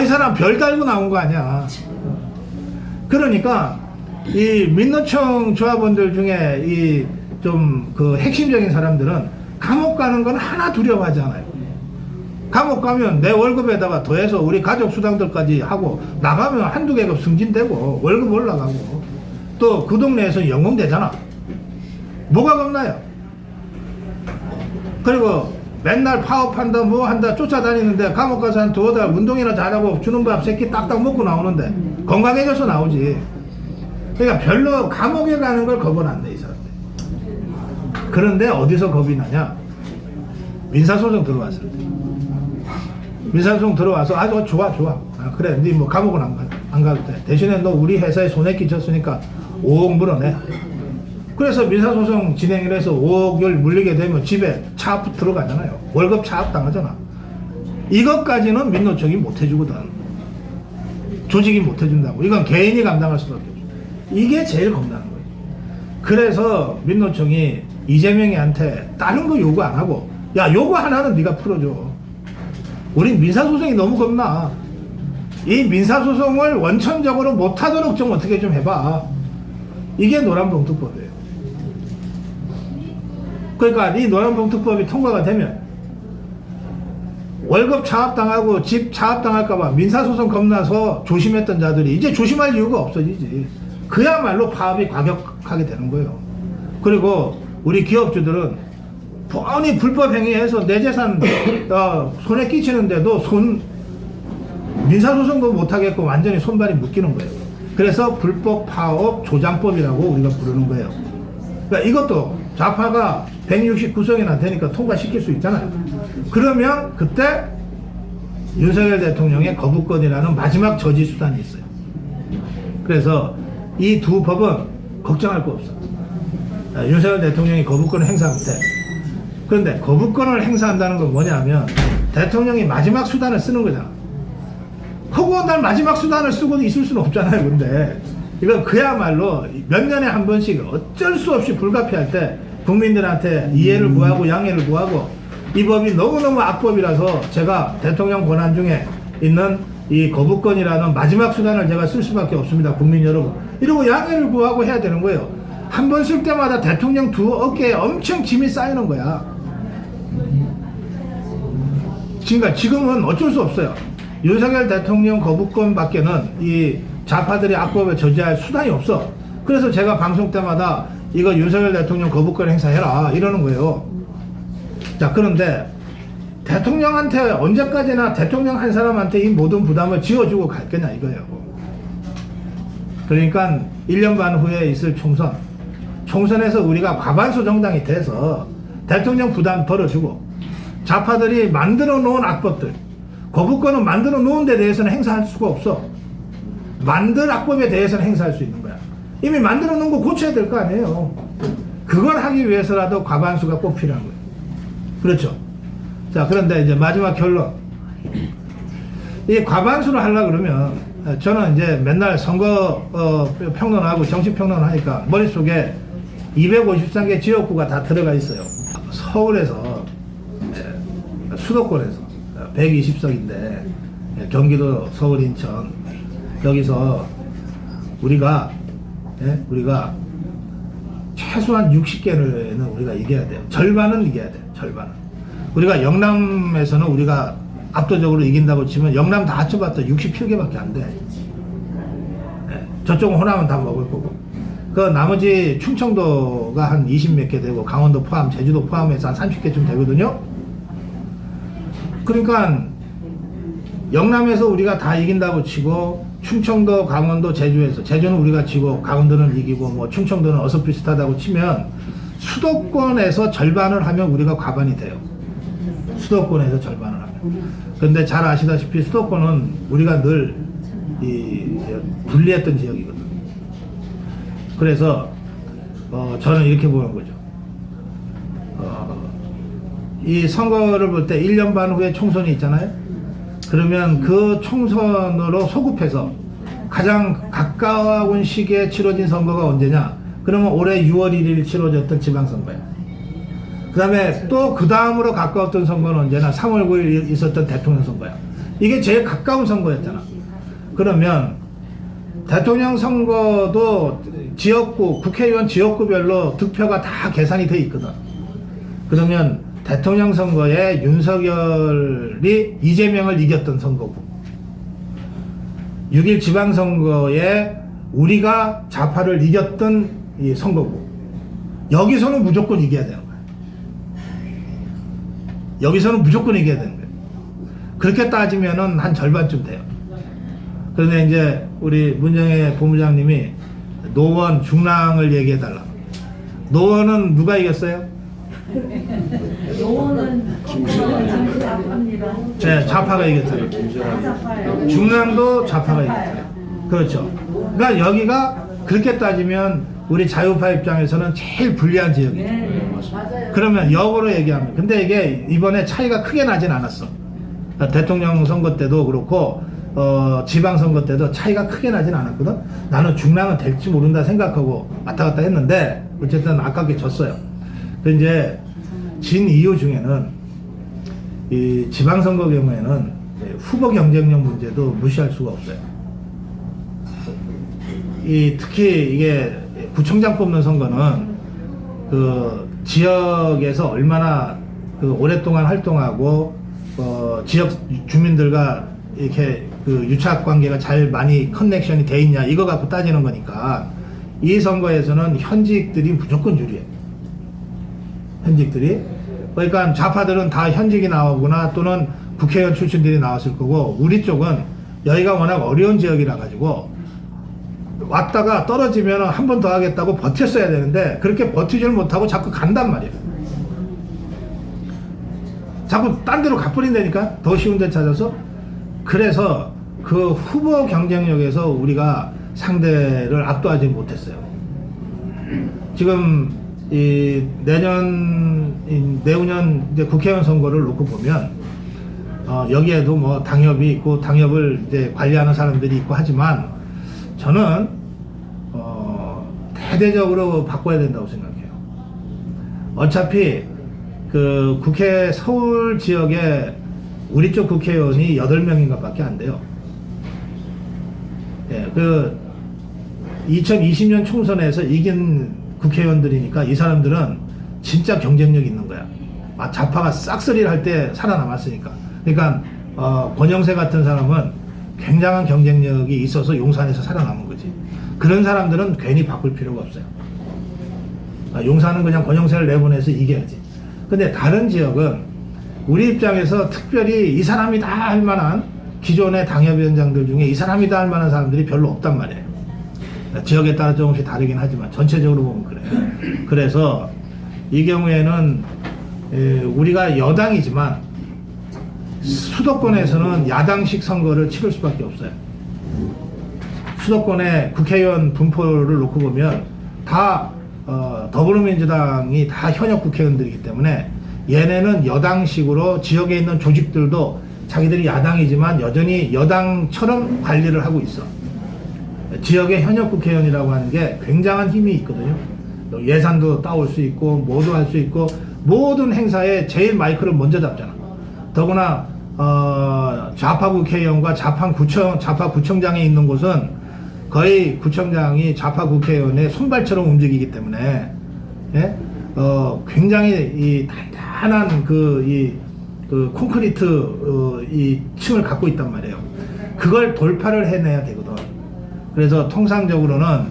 이 사람 별 달고 나온 거 아니야. 그러니까 이 민노총 조합원들 중에 이 좀 그 핵심적인 사람들은 감옥 가는 건 하나 두려워하지 않아요. 감옥 가면 내 월급에다가 더해서 우리 가족 수당들까지 하고 나가면 한두 계급 승진되고 월급 올라가고 또 그 동네에서 영웅되잖아. 뭐가 겁나요? 그리고 맨날 파업한다 뭐 한다 쫓아다니는데 감옥 가서 한 두어 달 운동이나 잘하고 주는 밥 새끼 딱딱 먹고 나오는데 건강해져서 나오지. 그러니까 별로 감옥에 가는 걸 겁은 안 내 이 사람들. 그런데 어디서 겁이 나냐? 민사소송 들어왔을 때. 민사소송 들어와서 좋아 그래 니 뭐 감옥은 안 가도 돼. 대신에 너 우리 회사에 손해 끼쳤으니까 5억 물어내. 그래서 민사소송 진행을 해서 5억을 물리게 되면 집에 차압 들어가잖아요. 월급 차압 당하잖아. 이것까지는 민노총이 못 해주거든. 조직이 못 해준다고. 이건 개인이 감당할 수밖에 없어. 이게 제일 겁나는 거예요. 그래서 민노총이 이재명이한테 다른 거 요구 안 하고 야 요거 하나는 네가 풀어줘. 우린 민사소송이 너무 겁나. 이 민사소송을 원천적으로 못하도록 좀 어떻게 좀 해봐. 이게 노란봉투법이에요. 그러니까 이 노란봉투법이 통과가 되면 월급 차압당하고 집 차압당할까봐 민사소송 겁나서 조심했던 자들이 이제 조심할 이유가 없어지지. 그야말로 파업이 과격하게 되는 거예요. 그리고 우리 기업주들은 뻔히 불법 행위해서 내 재산 손에 끼치는데도 민사소송도 못하겠고 완전히 손발이 묶이는 거예요. 그래서 불법 파업 조장법이라고 우리가 부르는 거예요. 그러니까 이것도 좌파가 169석이나 되니까 통과시킬 수 있잖아요. 그러면 그때 윤석열 대통령의 거부권이라는 마지막 저지수단이 있어요. 그래서 이 두 법은 걱정할 거 없어. 윤석열 대통령이 거부권을 행사 못해. 그런데 거부권을 행사한다는 건 뭐냐면 대통령이 마지막 수단을 쓰는 거잖아. 허구한 날 마지막 수단을 쓰고 있을 수는 없잖아요. 근데 이건 그야말로 몇 년에 한 번씩 어쩔 수 없이 불가피할 때 국민들한테 이해를 구하고 양해를 구하고, 이 법이 너무너무 악법이라서 제가 대통령 권한 중에 있는 이 거부권이라는 마지막 수단을 제가 쓸 수밖에 없습니다. 국민 여러분, 이러고 양해를 구하고 해야 되는 거예요. 한 번 쓸 때마다 대통령 두 어깨에 엄청 짐이 쌓이는 거야. 그러니까 지금은 어쩔 수 없어요. 윤석열 대통령 거부권 밖에는 이 좌파들이 악법에 저지할 수단이 없어. 그래서 제가 방송 때마다 이거 윤석열 대통령 거부권 행사해라 이러는 거예요. 자, 그런데 대통령한테 언제까지나 대통령 한 사람한테 이 모든 부담을 지어주고 갈 거냐 이거예요. 그러니까 1년 반 후에 있을 총선에서 우리가 과반수 정당이 돼서 대통령 부담 덜어주고, 좌파들이 만들어 놓은 악법들, 거부권은 만들어 놓은 데 대해서는 행사할 수가 없어. 만들 악법에 대해서는 행사할 수 있는 거야. 이미 만들어 놓은 거 고쳐야 될 거 아니에요. 그걸 하기 위해서라도 과반수가 꼭 필요한 거예요. 그렇죠. 자, 그런데 이제 마지막 결론. 이 과반수를 하려고 그러면, 저는 이제 맨날 선거 평론하고 정치 평론하니까 머릿속에 253개 지역구가 다 들어가 있어요. 서울에서, 수도권에서 120석인데 경기도, 서울, 인천, 여기서 우리가 최소한 60개는 우리가 이겨야 돼요. 절반은 이겨야 돼요. 절반은. 우리가 영남에서는 우리가 압도적으로 이긴다고 치면 영남 다 합쳐봤자 67개밖에 안 돼. 저쪽은 호남은 다 먹을 거고. 그 나머지 충청도가 한 20 몇 개 되고, 강원도 포함, 제주도 포함해서 한 30개쯤 되거든요. 그러니까 영남에서 우리가 다 이긴다고 치고, 충청도, 강원도, 제주는 우리가 지고 강원도는 이기고 뭐 충청도는 어서 비슷하다고 치면, 수도권에서 절반을 하면 우리가 과반이 돼요. 수도권에서 절반을 하면. 근데 잘 아시다시피 수도권은 우리가 늘 불리했던 지역이거든. 그래서 저는 이렇게 보는 거죠. 이 선거를 볼 때 1년 반 후에 총선이 있잖아요. 그러면 그 총선으로 소급해서 가장 가까운 시기에 치러진 선거가 언제냐? 그러면 올해 6월 1일 치러졌던 지방선거예요. 그 다음에 또 그 다음으로 가까웠던 선거는 언제나 3월 9일 있었던 대통령 선거야. 이게 제일 가까운 선거였잖아. 그러면 대통령 선거도 지역구, 국회의원 지역구별로 득표가 다 계산이 돼 있거든. 그러면 대통령 선거에 윤석열이 이재명을 이겼던 선거고, 6일 지방선거에 우리가 좌파를 이겼던 이 선거고, 여기서는 무조건 이겨야 되는 거야. 여기서는 무조건 이겨야 되는 거야. 그렇게 따지면은 한 절반쯤 돼요. 그런데 이제 우리 문정혜 본부장님이 노원 중랑을 얘기해달라. 노원은 누가 이겼어요? 노원은 좌파입니다. 네, 좌파가 이겼어요. 중랑도 좌파가 이겼어요. 그렇죠. 그러니까 여기가 그렇게 따지면 우리 자유파 입장에서는 제일 불리한 지역이죠. 맞아요. 그러면 역으로 얘기하면, 근데 이게 이번에 차이가 크게 나진 않았어. 대통령 선거 때도 그렇고 지방선거 때도 차이가 크게 나진 않았거든. 나는 중랑은 될지 모른다 생각하고 왔다 갔다 했는데 어쨌든 아깝게 졌어요. 그 이제 진 이유 중에는 이 지방선거 경우에는 후보 경쟁력 문제도 무시할 수가 없어요. 특히 이게 구청장 뽑는 선거는 그 지역에서 얼마나 그 오랫동안 활동하고 지역 주민들과 이렇게 그 유착 관계가 잘 많이 커넥션이 돼 있냐 이거 갖고 따지는 거니까, 이 선거에서는 현직들이 무조건 유리해. 현직들이. 그러니까 좌파들은 다 현직이 나오거나 또는 국회의원 출신들이 나왔을 거고, 우리 쪽은 여기가 워낙 어려운 지역이라 가지고 왔다가 떨어지면 한 번 더 하겠다고 버텼어야 되는데 그렇게 버티질 못하고 자꾸 간단 말이에요. 자꾸 딴 데로 가버린다니까, 더 쉬운 데 찾아서. 그래서 그 후보 경쟁력에서 우리가 상대를 압도하지 못했어요. 지금 이 내후년 이제 국회의원 선거를 놓고 보면 여기에도 뭐 당협이 있고 당협을 이제 관리하는 사람들이 있고 하지만 저는 대대적으로 바꿔야 된다고 생각해요. 어차피 그 국회 서울 지역에 우리 쪽 국회의원이 8명인가 밖에 안 돼요. 예, 그 2020년 총선에서 이긴 국회의원들이니까 이 사람들은 진짜 경쟁력 있는 거야. 좌파가 싹쓸이를 할 때 살아남았으니까. 그러니까 권영세 같은 사람은 굉장한 경쟁력이 있어서 용산에서 살아남은 거지. 그런 사람들은 괜히 바꿀 필요가 없어요. 용산은 그냥 권영세를 내보내서 이겨야지. 근데 다른 지역은 우리 입장에서 특별히 이 사람이다 할 만한 기존의 당협위원장들 중에 이 사람이다 할 만한 사람들이 별로 없단 말이에요. 지역에 따라 조금씩 다르긴 하지만 전체적으로 보면 그래요. 그래서 이 경우에는 우리가 여당이지만 수도권에서는 야당식 선거를 치를 수밖에 없어요. 수도권의 국회의원 분포를 놓고 보면 다 더불어민주당이 다 현역 국회의원들이기 때문에 얘네는 여당식으로 지역에 있는 조직들도 자기들이 야당이지만 여전히 여당처럼 관리를 하고 있어. 지역의 현역 국회의원이라고 하는 게 굉장한 힘이 있거든요. 예산도 따올 수 있고 뭐도 할 수 있고 모든 행사에 제일 마이크를 먼저 잡잖아. 더구나 좌파 국회의원과 좌파 구청장이 있는 곳은 거의 구청장이 좌파 국회의원의 손발처럼 움직이기 때문에 예? 굉장히 이 단단한 그 콘크리트 이 층을 갖고 있단 말이에요. 그걸 돌파를 해내야 되거든. 그래서 통상적으로는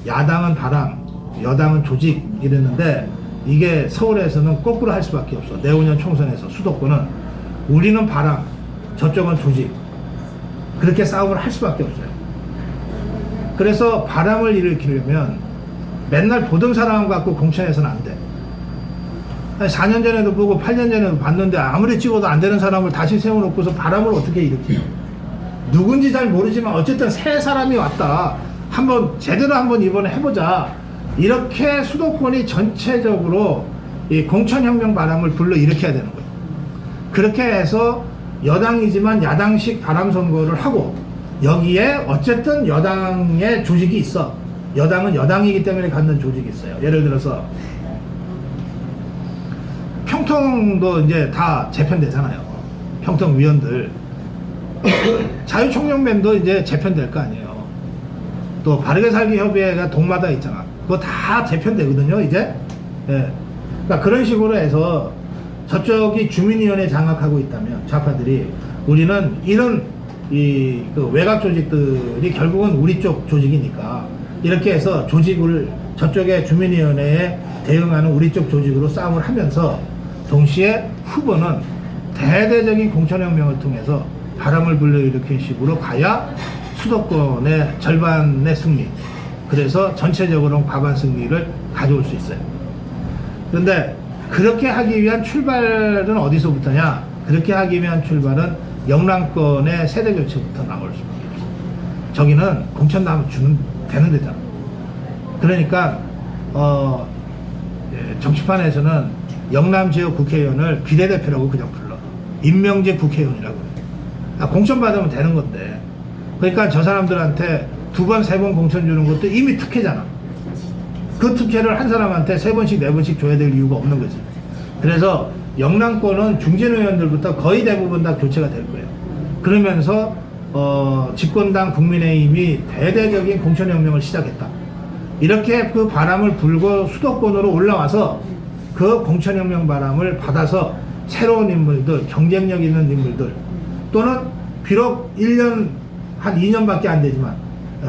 야당은 바람, 여당은 조직 이랬는데 이게 서울에서는 거꾸로 할 수밖에 없어. 내후년 총선에서 수도권은 우리는 바람, 저쪽은 조직. 그렇게 싸움을 할 수밖에 없어요. 그래서 바람을 일으키려면 맨날 보던 사람 갖고 공천해서는 안 돼. 4년 전에도 보고 8년 전에도 봤는데 아무리 찍어도 안 되는 사람을 다시 세워놓고서 바람을 어떻게 일으키냐. 누군지 잘 모르지만 어쨌든 새 사람이 왔다. 제대로 한번 이번에 해보자. 이렇게 수도권이 전체적으로 이 공천혁명 바람을 불러일으켜야 되는 거예요. 그렇게 해서 여당이지만 야당식 바람 선거를 하고 여기에 어쨌든 여당의 조직이 있어. 여당은 여당이기 때문에 갖는 조직이 있어요. 예를 들어서 평통도 이제 다 재편되잖아요. 평통 위원들. 자유총연맹도 이제 재편될 거 아니에요. 또 바르게 살기 협의회가 동마다 있잖아. 그거 다 재편되거든요, 이제. 예. 그러니까 그런 식으로 해서 저쪽이 주민위원회 장악하고 있다면 좌파들이 우리는 이런 그 외곽 조직들이 결국은 우리 쪽 조직이니까 이렇게 해서 조직을 저쪽의 주민위원회에 대응하는 우리 쪽 조직으로 싸움을 하면서 동시에 후보는 대대적인 공천혁명을 통해서 바람을 불러일으킨 식으로 가야 수도권의 절반의 승리, 그래서 전체적으로는 과반 승리를 가져올 수 있어요. 그런데 그렇게 하기 위한 출발은 어디서부터냐? 그렇게 하기 위한 출발은 영남권의 세대교체부터 나올 수밖에 없어요. 저기는 공천 나오면 되는 데잖아. 그러니까 정치판에서는 영남 지역 국회의원을 비례대표라고 그냥 불러. 임명제 국회의원이라고 그래. 공천 받으면 되는 건데. 그러니까 저 사람들한테 2번, 3번 공천 주는 것도 이미 특혜잖아. 그 특혜를 한 사람한테 3번씩, 4번씩 줘야 될 이유가 없는 거지. 그래서 영남권은 중진 의원들부터 거의 대부분 다 교체가 될 거예요. 그러면서 집권당 국민의힘이 대대적인 공천혁명을 시작했다. 이렇게 그 바람을 불고 수도권으로 올라와서 그 공천혁명 바람을 받아서 새로운 인물들, 경쟁력 있는 인물들, 또는 비록 1년, 한 2년밖에 안 되지만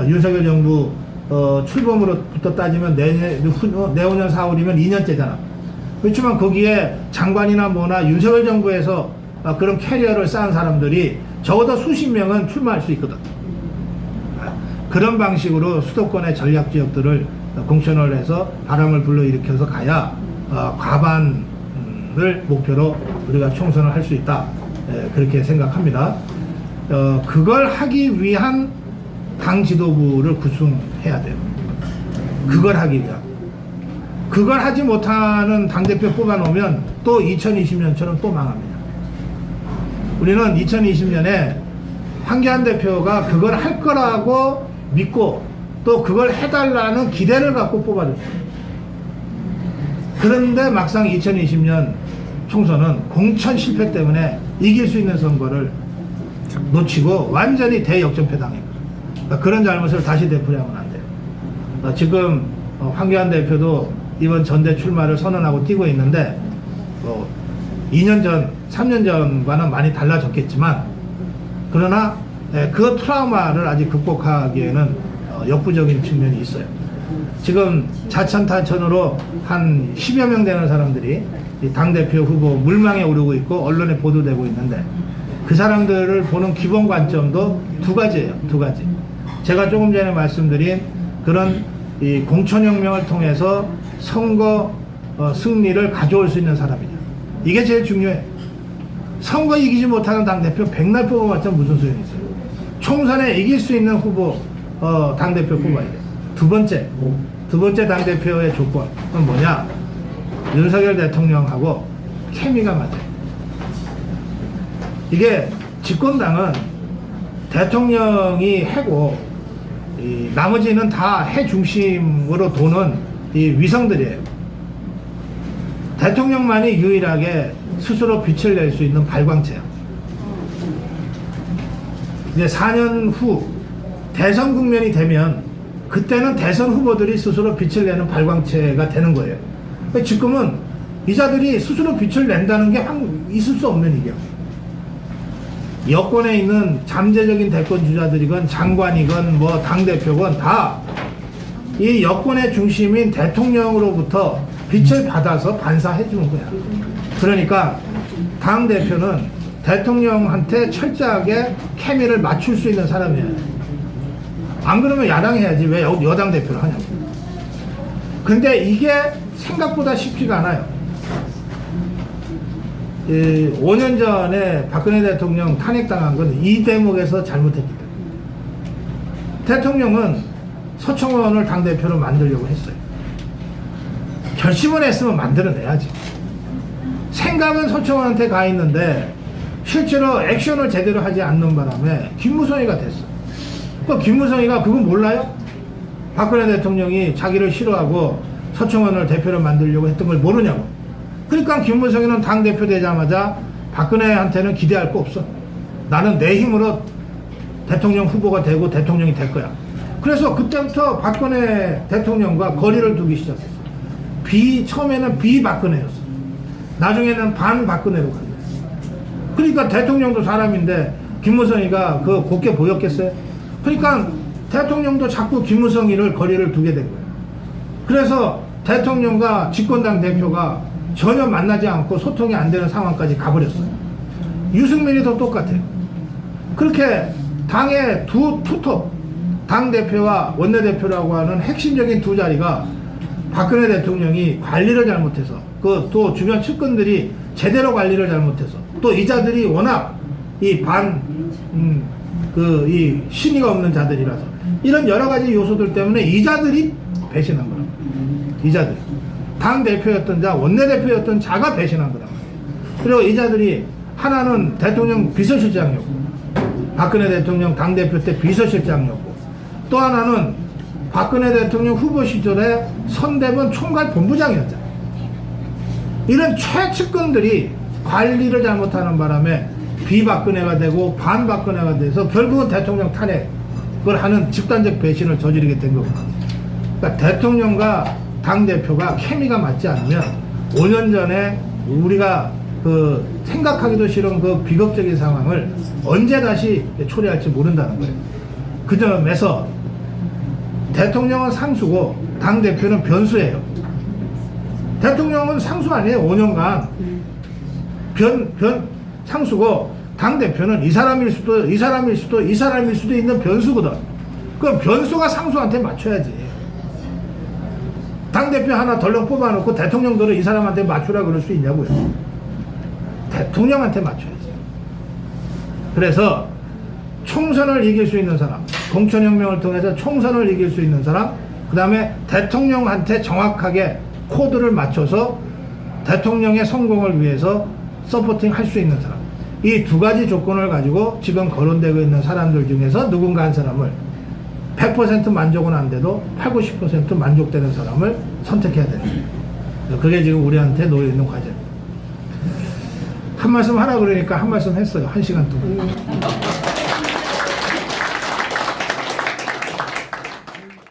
윤석열 정부 출범으로부터 따지면 내후년 4월이면 2년째잖아. 그렇지만 거기에 장관이나 뭐나 윤석열 정부에서 그런 캐리어를 쌓은 사람들이 적어도 수십 명은 출마할 수 있거든. 그런 방식으로 수도권의 전략 지역들을 공천을 해서 바람을 불러일으켜서 가야 과반을 목표로 우리가 총선을 할 수 있다. 그렇게 생각합니다. 그걸 하기 위한 당 지도부를 구성해야 돼요. 그걸 하기 위한. 그걸 하지 못하는 당대표 뽑아놓으면 또 2020년처럼 또 망합니다. 우리는 2020년에 황교안 대표가 그걸 할 거라고 믿고 또 그걸 해달라는 기대를 갖고 뽑아줬어요. 그런데 막상 2020년 총선은 공천 실패 때문에 이길 수 있는 선거를 놓치고 완전히 대역전패 당했거든요. 그러니까 그런 잘못을 다시 되풀이하면 안 돼요. 지금 황교안 대표도 이번 전대 출마를 선언하고 뛰고 있는데 2년 전, 3년 전과는 많이 달라졌겠지만 그러나 그 트라우마를 아직 극복하기에는 역부족인 측면이 있어요. 지금 자천타천으로 한 10여 명 되는 사람들이 당대표 후보 물망에 오르고 있고 언론에 보도되고 있는데 그 사람들을 보는 기본 관점도 두 가지예요. 두 가지. 제가 조금 전에 말씀드린 그런 이 공천혁명을 통해서 선거 승리를 가져올 수 있는 사람이냐. 이게 제일 중요해요. 선거 이기지 못하는 당대표 백날 뽑아봤자 무슨 소용이 있어요. 총선에 이길 수 있는 후보 당대표 뽑아야 돼요. 두 번째 당대표의 조건은 뭐냐? 윤석열 대통령하고 케미가 맞아요. 이게 집권당은 대통령이 해고 나머지는 다 해 중심으로 도는 이 위성들이에요. 대통령만이 유일하게 스스로 빛을 낼 수 있는 발광체야. 이제 4년 후 대선 국면이 되면 그때는 대선 후보들이 스스로 빛을 내는 발광체가 되는 거예요. 지금은 이자들이 스스로 빛을 낸다는 게 있을 수 없는 일이야. 여권에 있는 잠재적인 대권 주자들이건 장관이건 뭐 당대표건 다 이 여권의 중심인 대통령으로부터 빛을 받아서 반사해 주는 거야. 그러니까 당대표는 대통령한테 철저하게 케미를 맞출 수 있는 사람이에요. 안 그러면 야당이 해야지 왜 여당 대표를 하냐고. 근데 이게 생각보다 쉽지가 않아요. 5년 전에 박근혜 대통령 탄핵당한 건 이 대목에서 잘못했기 때문에. 대통령은 서청원을 당대표로 만들려고 했어요. 결심을 했으면 만들어내야지. 생각은 서청원한테 가 있는데 실제로 액션을 제대로 하지 않는 바람에 김무성이가 됐어. 그 김무성이가 그거 몰라요? 박근혜 대통령이 자기를 싫어하고 서청원을 대표로 만들려고 했던 걸 모르냐고. 그러니까 김무성이는 당대표 되자마자 박근혜한테는 기대할 거 없어. 나는 내 힘으로 대통령 후보가 되고 대통령이 될 거야. 그래서 그때부터 박근혜 대통령과 거리를 두기 시작했어. 처음에는 비박근혜였어. 나중에는 반박근혜로 갔네. 그러니까 대통령도 사람인데 김무성이가 그 곱게 보였겠어요? 그러니까 대통령도 자꾸 김무성이를 거리를 두게 된 거예요. 그래서 대통령과 집권당 대표가 전혀 만나지 않고 소통이 안 되는 상황까지 가버렸어요. 유승민이도 똑같아요. 그렇게 당의 투톱, 당대표와 원내대표라고 하는 핵심적인 두 자리가 박근혜 대통령이 관리를 잘못해서 또 주변 측근들이 제대로 관리를 잘못해서 또 이자들이 워낙 이 신의가 없는 자들이라서 이런 여러 가지 요소들 때문에 이자들이 배신한 거란 말이에요. 이자들이. 당대표였던 자, 원내대표였던 자가 배신한 거란 말이에요. 그리고 이자들이 하나는 대통령 비서실장이었고 박근혜 대통령 당대표 때 비서실장이었고 또 하나는 박근혜 대통령 후보 시절에 선대본 총괄본부장이었잖아요. 이런 최측근들이 관리를 잘못하는 바람에 비박근혜가 되고 반박근혜가 돼서 결국은 대통령 탄핵을 하는 집단적 배신을 저지르게 된 겁니다. 그러니까 대통령과 당대표가 케미가 맞지 않으면 5년 전에 우리가 생각하기도 싫은 그 비극적인 상황을 언제 다시 초래할지 모른다는 거예요. 그 점에서 대통령은 상수고 당대표는 변수예요. 대통령은 상수 아니에요. 5년간 상수고 당대표는 이 사람일 수도 있는 변수거든. 그럼 변수가 상수한테 맞춰야지. 당대표 하나 덜렁 뽑아놓고 대통령들은 이 사람한테 맞추라 그럴 수 있냐고요. 대통령한테 맞춰야지. 그래서 총선을 이길 수 있는 사람, 공천혁명을 통해서 총선을 이길 수 있는 사람, 그 다음에 대통령한테 정확하게 코드를 맞춰서 대통령의 성공을 위해서 서포팅 할 수 있는 사람. 이 두 가지 조건을 가지고 지금 거론되고 있는 사람들 중에서 누군가 한 사람을 100% 만족은 안 돼도 80, 90% 만족되는 사람을 선택해야 됩니다. 그게 지금 우리한테 놓여 있는 과제입니다. 한 말씀 하라 그러니까 한 말씀 했어요. 1시간 동안.